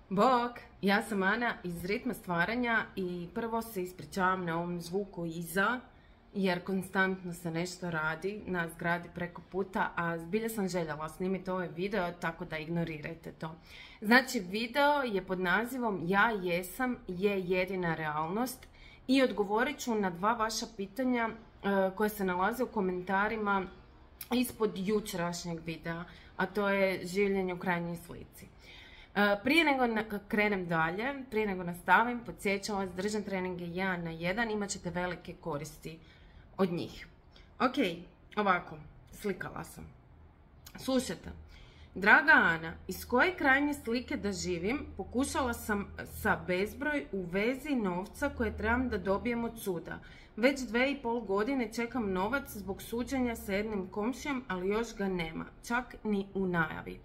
Bog, ja sam Ana iz Ritma stvaranja i prvo se ispričavam na ovom zvuku iza, jer konstantno se nešto radi na zgradi preko puta, a zbilja sam željela snimiti ovaj video, tako da ignorirajte to. Znači, video je pod nazivom Ja jesam je jedina realnost i odgovorit ću na dva vaša pitanja koje se nalaze u komentarima ispod jučerašnjeg videa, a to je življenje u krajnjoj slici. Prije nego krenem dalje, prije nego nastavim, podsjećam vas, držam treninge 1 na 1, imat ćete velike koristi od njih. Ok, ovako, slikala sam. Slušajte, draga Ana, iz koje krajnje slike da živim, pokušala sam sa bezbroj u vezi novca koje trebam da dobijem od suda. Već 2,5 godine čekam novac zbog suđenja sa jednim komšijom, ali još ga nema, čak ni u najavi.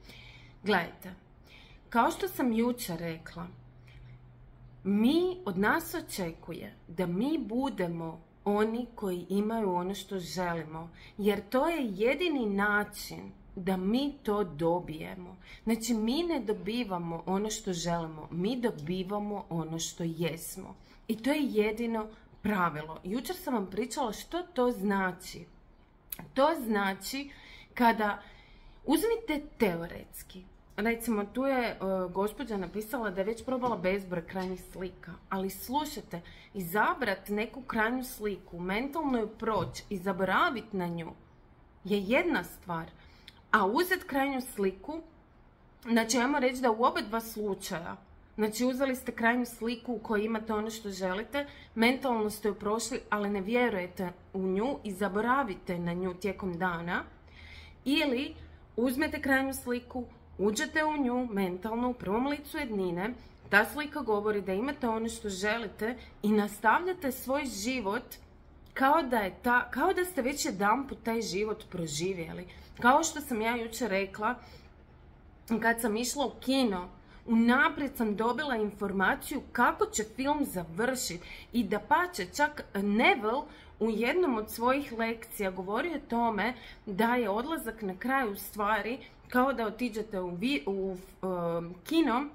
Gledajte, kao što sam jučer rekla, od nas očekuje da mi budemo oni koji imaju ono što želimo, jer to je jedini način da mi to dobijemo. Znači, mi ne dobivamo ono što želimo, mi dobivamo ono što jesmo. I to je jedino pravilo. Jučer sam vam pričala što to znači. To znači kada uzmite teoretski. Recimo, tu je gospođa napisala da je već probala bezbroj krajnjih slika. Ali slušajte, izabrati neku krajnju sliku, mentalno ju proći i zaboraviti na nju je jedna stvar. A uzeti krajnju sliku, znači ajmo reći da u oba dva slučaja, znači uzeli ste krajnju sliku u kojoj imate ono što želite, mentalno ste ju prošli, ali ne vjerujete u nju i zaboravite na nju tijekom dana, ili uzmete krajnju sliku, uđete u nju mentalno u prvom licu jednine, ta slika govori da imate ono što želite i nastavljate svoj život kao da ste već jedanput taj život proživjeli. Kao što sam ja jučer rekla, kad sam išla u kino, unaprijed sam dobila informaciju kako će film završiti i dapače, čak Neville u jednom od svojih lekcija govorio o tome da je odlazak na kraju stvari kao da otiđete u kino,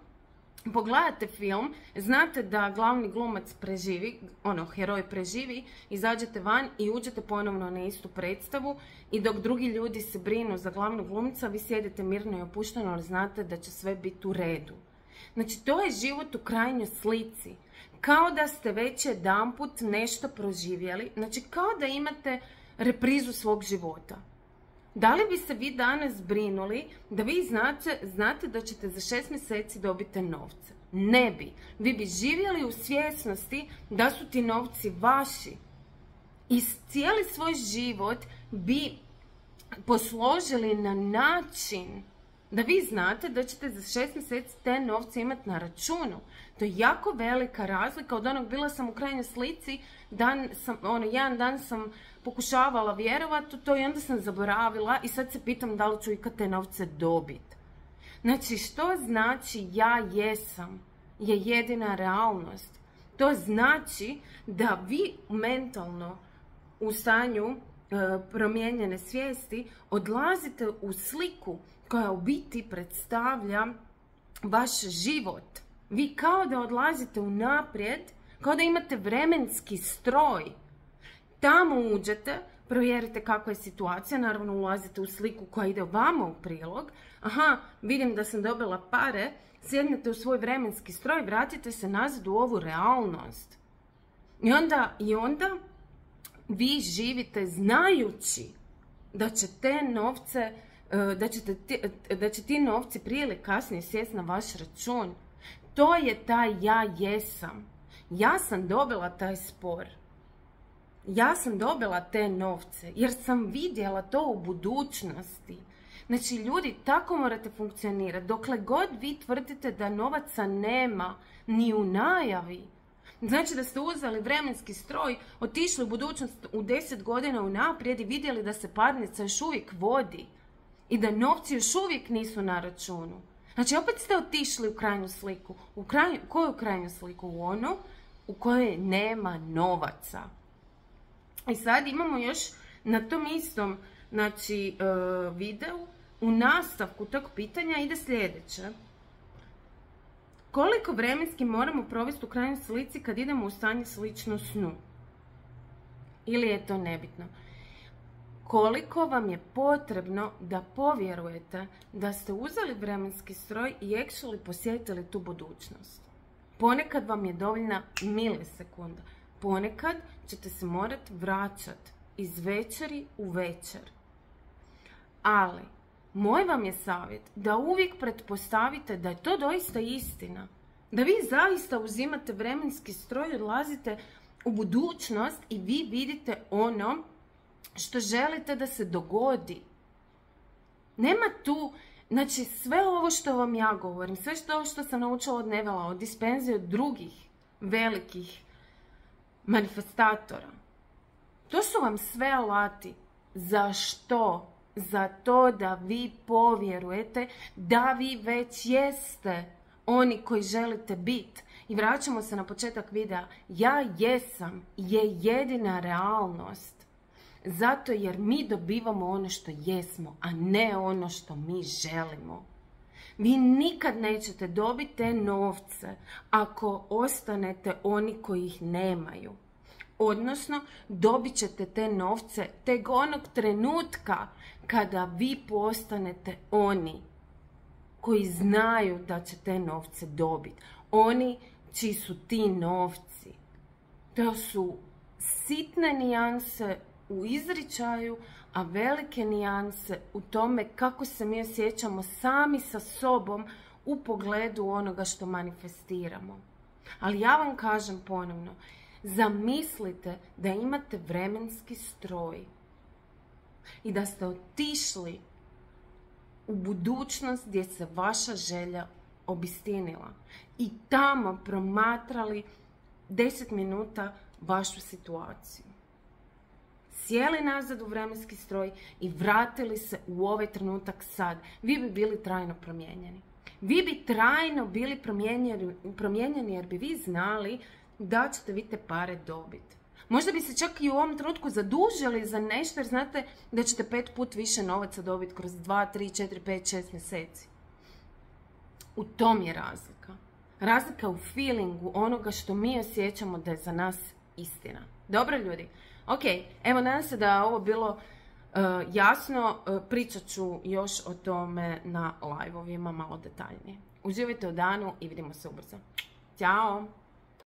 pogledate film, znate da glavni glumac preživi, heroj preživi, izađete van i uđete ponovno na istu predstavu i dok drugi ljudi se brinu za glavnog glumca, vi sjedite mirno i opušteno, ali znate da će sve biti u redu. Znači, to je život u krajnjoj slici. Kao da ste već jedanput nešto proživjeli, znači kao da imate reprizu svog života. Da li bi se vi danas brinuli da vi znate da ćete za 6 mjeseci dobiti novce? Ne bi. Vi bi živjeli u svjesnosti da su ti novci vaši. I cijeli svoj život bi posložili na način da vi znate da ćete za 6 mjeseci te novce imati na računu. To je jako velika razlika od onog, bila sam u krajnjoj slici, jedan dan sam pokušavala vjerovati u to i onda sam zaboravila i sad se pitam da li ću ikad te novce dobiti. Znači, što znači ja jesam je jedina realnost? To znači da vi mentalno u stanju promijenjene svijesti odlazite u sliku koja u biti predstavlja vaš život. Vi kao da odlazite unaprijed, kao da imate vremenski stroj. Tamo uđete, provjerite kakva je situacija, naravno ulazite u sliku koja ide vama u prilog. Aha, vidim da sam dobila pare, sjednete u svoj vremenski stroj, vratite se nazad u ovu realnost. I onda vi živite znajući da će te novce, da će ti novci prije ili kasnije sjesti na vaš račun. To je taj ja jesam. Ja sam dobila taj spor. Ja sam dobila te novce jer sam vidjela to u budućnosti. Znači, ljudi, tako morate funkcionirati. Dokle god vi tvrdite da novaca nema ni u najavi, znači da ste uzeli vremenski stroj, otišli u budućnost u 10 godina unaprijed i vidjeli da se parnica još uvijek vodi i da novci još uvijek nisu na računu. Znači, opet ste otišli u krajnju sliku. Koju krajnju sliku? U onu u kojoj nema novaca. I sad imamo još na tom istom videu, u nastavku tog pitanja ide sljedeće. Koliko vremenski moramo provesti u krajnjoj slici kad idemo u stanje slično snu? Ili je to nebitno? Koliko vam je potrebno da povjerujete da ste uzeli vremenski stroj i actually posjetili tu budućnost? Ponekad vam je dovoljna milisekunda. Ponekad ćete se morati vraćati iz večeri u večer. Ali, moj vam je savjet da uvijek pretpostavite da je to doista istina. Da vi zaista uzimate vremenski stroj, odlazite u budućnost i vi vidite ono što želite da se dogodi. Nema tu, znači sve ovo što vam ja govorim, sve što sam naučila od Nevela, od Dispenzije, od drugih velikih manifestatora. To su vam sve alati. Za što? Za to da vi povjerujete da vi već jeste oni koji želite biti. I vraćamo se na početak videa. Ja jesam je jedina realnost. Zato jer mi dobivamo ono što jesmo, a ne ono što mi želimo. Vi nikad nećete dobiti te novce ako ostanete oni koji ih nemaju. Odnosno, dobit ćete te novce tek onog trenutka kada vi postanete oni koji znaju da će te novce dobiti. Oni čiji su ti novci. To su sitne nijanse u izričaju, a velike nijanse u tome kako se mi osjećamo sami sa sobom u pogledu onoga što manifestiramo. Ali ja vam kažem ponovno, zamislite da imate vremenski stroj i da ste otišli u budućnost gdje se vaša želja obistinila i tamo promatrali 10 minuta vašu situaciju. Sjeli nazad u vremenski stroj i vratili se u ovaj trenutak sad. Vi bi bili trajno promijenjeni. Vi bi trajno bili promijenjeni jer bi vi znali da ćete vi te pare dobiti. Možda bi se čak i u ovom trenutku zadužili za nešto jer znate da ćete 5 puta više novaca dobiti kroz 2, 3, 4, 5, 6 mjeseci. U tom je razlika. Razlika u feelingu onoga što mi osjećamo da je za nas istina. Dobro ljudi? Ok, evo nadam se da je ovo bilo jasno. Pričat ću još o tome na live-ovima malo detaljnije. Uživajte u danu i vidimo se ubrzo. Ćao!